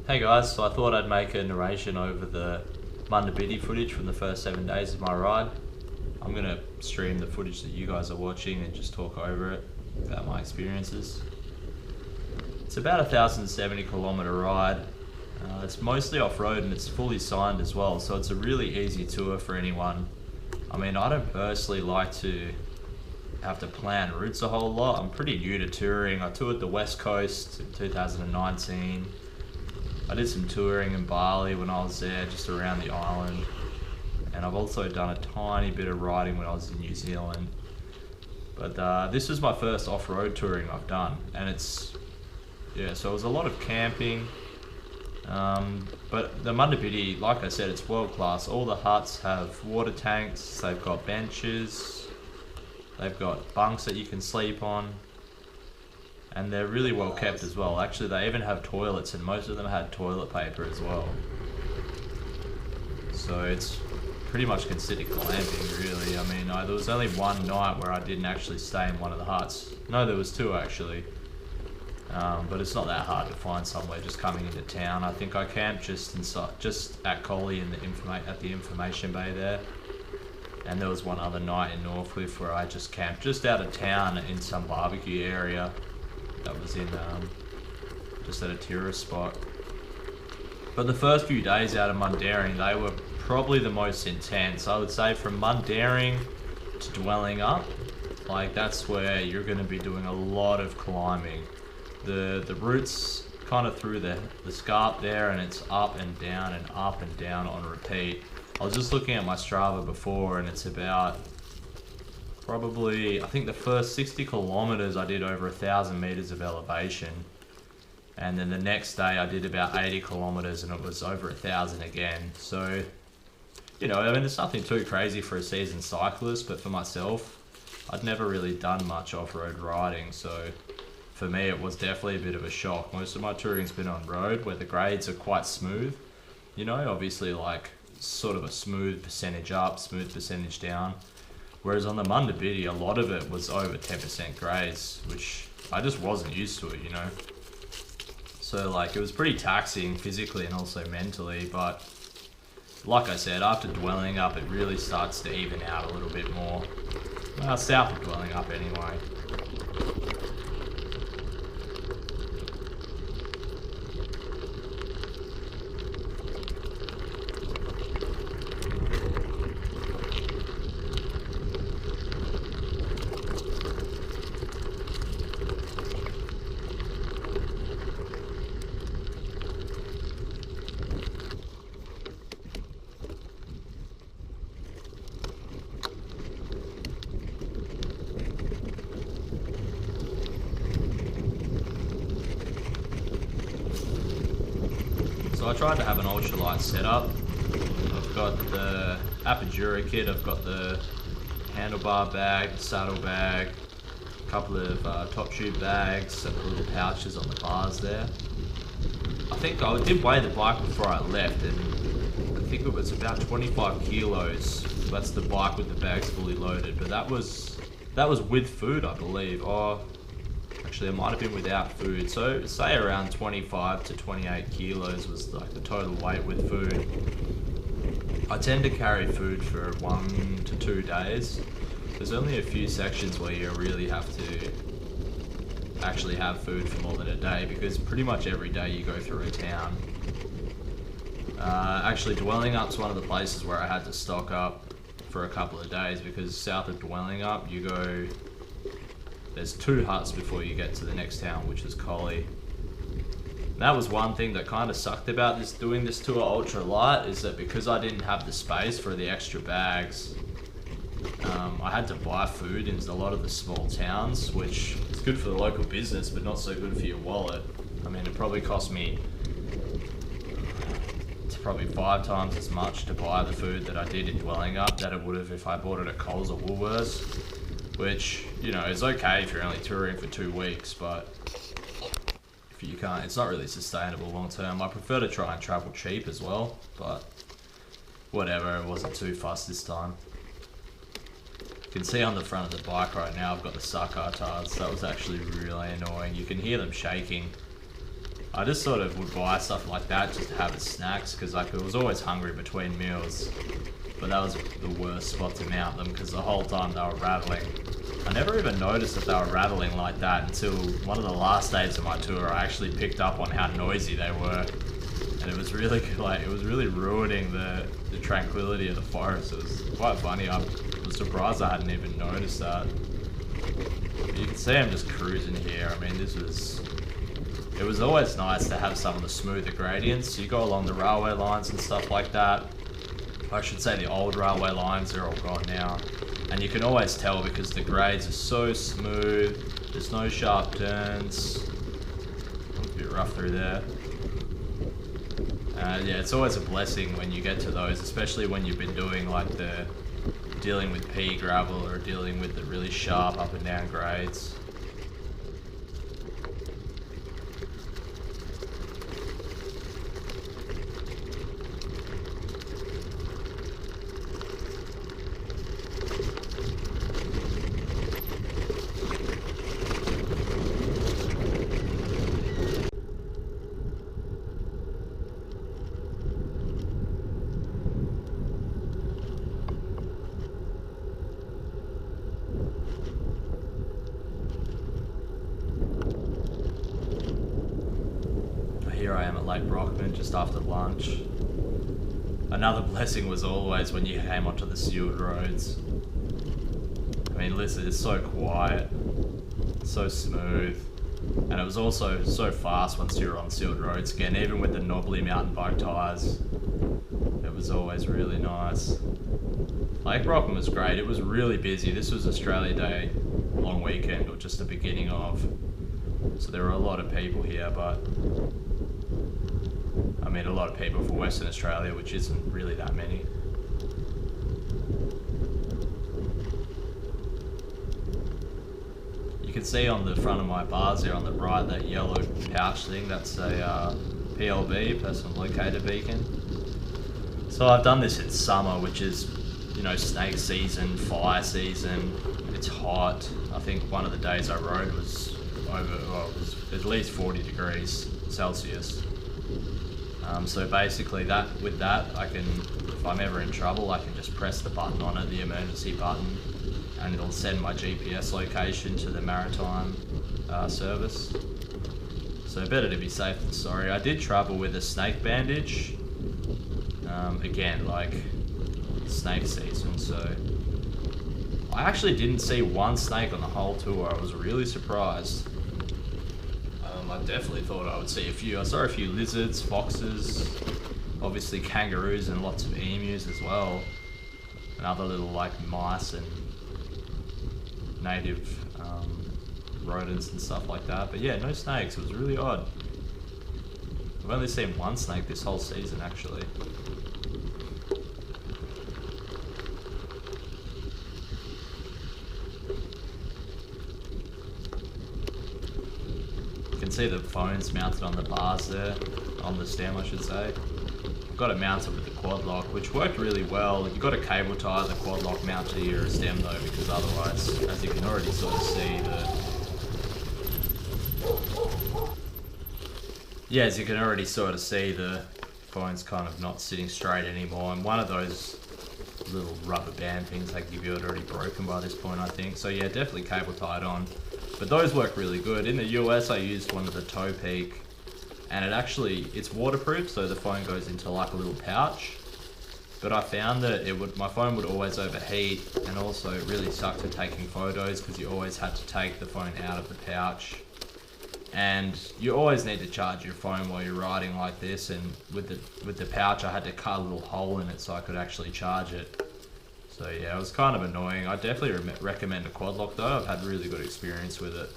Hey guys, so I thought I'd make a narration over the Mundabiddi footage from the first 7 days of my ride. I'm going to stream the footage that you guys are watching and just talk over it about my experiences. It's about a 1,070 kilometre ride. It's mostly off-road and it's fully signed as well, so it's a really easy tour for anyone. I mean, I don't personally like to have to plan routes a whole lot. I'm pretty new to touring. I toured the West Coast in 2019. I did some touring in Bali when I was there, just around the island. And I've also done a tiny bit of riding when I was in New Zealand. But this was my first off-road touring I've done. And so it was a lot of camping. But the Mundabiddi, like I said, it's world class. All the huts have water tanks, they've got benches, they've got bunks that you can sleep on. And they're really well kept as well. Actually, they even have toilets, and most of them had toilet paper as well. So it's pretty much considered glamping, really. I mean, there was only one night where I didn't actually stay in one of the huts. No, there was two actually. But it's not that hard to find somewhere just coming into town. I think I camped just at Collie in at the information bay there. And there was one other night in Northcliffe where I just camped just out of town in some barbecue area. That was in just at a tourist spot. But the first few days out of Mundaring, they were probably the most intense. I would say from Mundaring to Dwelling Up, like that's where you're going to be doing a lot of climbing. The route's kind of through the scarp there, and it's up and down on repeat. I was just looking at my Strava before, and it's about probably, I think the first 60 kilometers I did over 1,000 meters of elevation, and then the next day I did about 80 kilometers and it was over 1,000 again. So, you know, I mean, it's nothing too crazy for a seasoned cyclist, but for myself, I'd never really done much off-road riding, so for me it was definitely a bit of a shock. Most of my touring's been on road where the grades are quite smooth, you know, obviously like sort of a smooth percentage up, smooth percentage down. Whereas on the Mundabiddi, a lot of it was over 10% grades, which I just wasn't used to it, you know. So like, it was pretty taxing physically and also mentally, but like I said, after Dwelling Up, it really starts to even out a little bit more. Well, south of Dwelling Up anyway. So I tried to have an ultralight setup. I've got the Apogura kit, I've got the handlebar bag, the saddle bag, a couple of top tube bags, and little pouches on the bars there. I think I did weigh the bike before I left, and I think it was about 25 kilos. That's the bike with the bags fully loaded, but that was with food, I believe. Oh, actually, it might have been without food. So say around 25 to 28 kilos was like the total weight with food. I tend to carry food for 1 to 2 days. There's only a few sections where you really have to actually have food for more than a day, because pretty much every day you go through a town. Actually, Dwelling Up's one of the places where I had to stock up for a couple of days, because south of Dwelling Up there's 2 huts before you get to the next town, which is Collie. That was one thing that kind of sucked about doing this tour ultra light, is that because I didn't have the space for the extra bags, I had to buy food in a lot of the small towns, which is good for the local business, but not so good for your wallet. I mean, it probably cost me probably 5 times as much to buy the food that I did in Dwelling Up that it would have if I bought it at Coles or Woolworths, which, you know, is okay if you're only touring for 2 weeks, but if you can't, it's not really sustainable long term. I prefer to try and travel cheap as well, but whatever, it wasn't too fussed this time. You can see on the front of the bike right now, I've got the sucker tires. That was actually really annoying. You can hear them shaking. I just sort of would buy stuff like that just to have as snacks, because like I was always hungry between meals. But that was the worst spot to mount them, because the whole time they were rattling. I never even noticed that they were rattling like that until one of the last days of my tour. I actually picked up on how noisy they were, and it was really like it was really ruining the tranquility of the forest. It was quite funny. I was surprised I hadn't even noticed that. But you can see I'm just cruising here. I mean, it was always nice to have some of the smoother gradients. You go along the railway lines and stuff like that. I should say the old railway lines, are all gone now. And you can always tell because the grades are so smooth, there's no sharp turns. A bit rough through there. Yeah, it's always a blessing when you get to those, especially when you've been doing like dealing with pea gravel or dealing with the really sharp up and down grades. Here I am at Lake Brockman just after lunch. Another blessing was always when you came onto the sealed roads. I mean, listen, it's so quiet, so smooth, and it was also so fast once you were on sealed roads again, even with the knobbly mountain bike tyres. It was always really nice. Lake Brockman was great. It was really busy. This was Australia Day long weekend, or just the beginning of. So there were a lot of people here, but I mean, a lot of people from Western Australia, which isn't really that many. You can see on the front of my bars there on the right, that yellow pouch thing, that's a PLB, personal locator beacon. So I've done this in summer, which is, you know, snake season, fire season. It's hot. I think one of the days I rode was it was at least 40 degrees Celsius. So basically with that, I can, if I'm ever in trouble, I can just press the button on it, the emergency button, and it'll send my GPS location to the maritime service. So better to be safe than sorry. I did travel with a snake bandage. Again, like snake season, so I actually didn't see one snake on the whole tour. I was really surprised. I definitely thought I would see a few. I saw a few lizards, foxes, obviously kangaroos, and lots of emus as well, and other little like mice and native rodents and stuff like that. But yeah, no snakes. It was really odd. I've only seen one snake this whole season actually. You can see the phone's mounted on the bars there, on the stem I should say. I've got it mounted with the quad lock, which worked really well. You've got to cable tie the quad lock mount to your stem though, because otherwise, as you can already sort of see, the phone's kind of not sitting straight anymore, and one of those little rubber band things they give you had already broken by this point, I think. So yeah, definitely cable tied on. But those work really good. In the US, I used one of the Toe Peak, and it's waterproof, so the phone goes into like a little pouch. But I found that my phone would always overheat, and also it really sucked at taking photos because you always had to take the phone out of the pouch. And you always need to charge your phone while you're riding like this, and with the pouch I had to cut a little hole in it so I could actually charge it. So yeah, it was kind of annoying. I definitely recommend a quad lock though. I've had really good experience with it.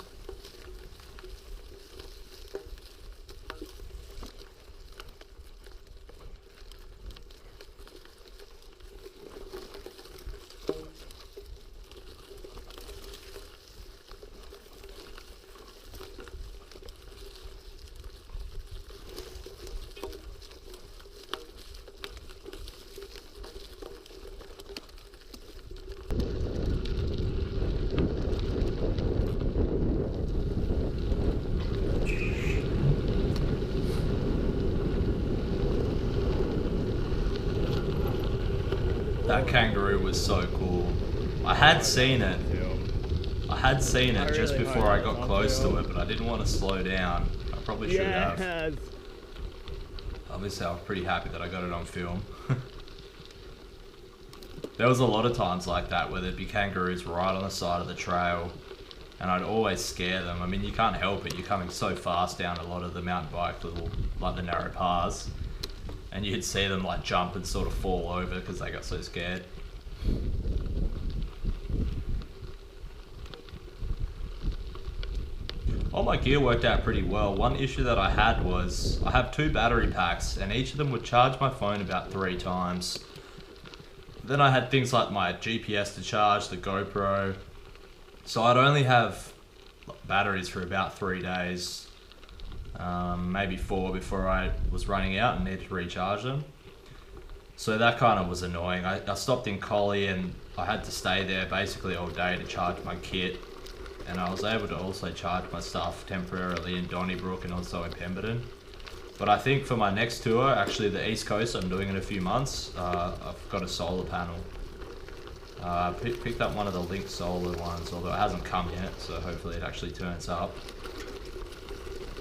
That kangaroo was so cool. I had seen it. I had seen it just before I got close to it, but I didn't want to slow down. I probably should have. Obviously, I was pretty happy that I got it on film. There was a lot of times like that where there'd be kangaroos right on the side of the trail, and I'd always scare them. I mean, you can't help it. You're coming so fast down a lot of the mountain bike little, like the narrow paths, and you'd see them like jump and sort of fall over because they got so scared. All my gear worked out pretty well. One issue that I had was I have 2 battery packs, and each of them would charge my phone about 3 times. Then I had things like my GPS to charge, the GoPro. So I'd only have batteries for about 3 days, maybe 4 before I was running out and needed to recharge them. So that kind of was annoying. I stopped in Collie and I had to stay there basically all day to charge my kit. And I was able to also charge my stuff temporarily in Donnybrook and also in Pemberton. But I think for my next tour, actually the East Coast, I'm doing in a few months, I've got a solar panel. I picked up one of the Link solar ones, although it hasn't come yet, so hopefully it actually turns up.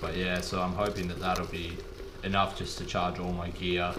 But yeah, so I'm hoping that that'll be enough just to charge all my gear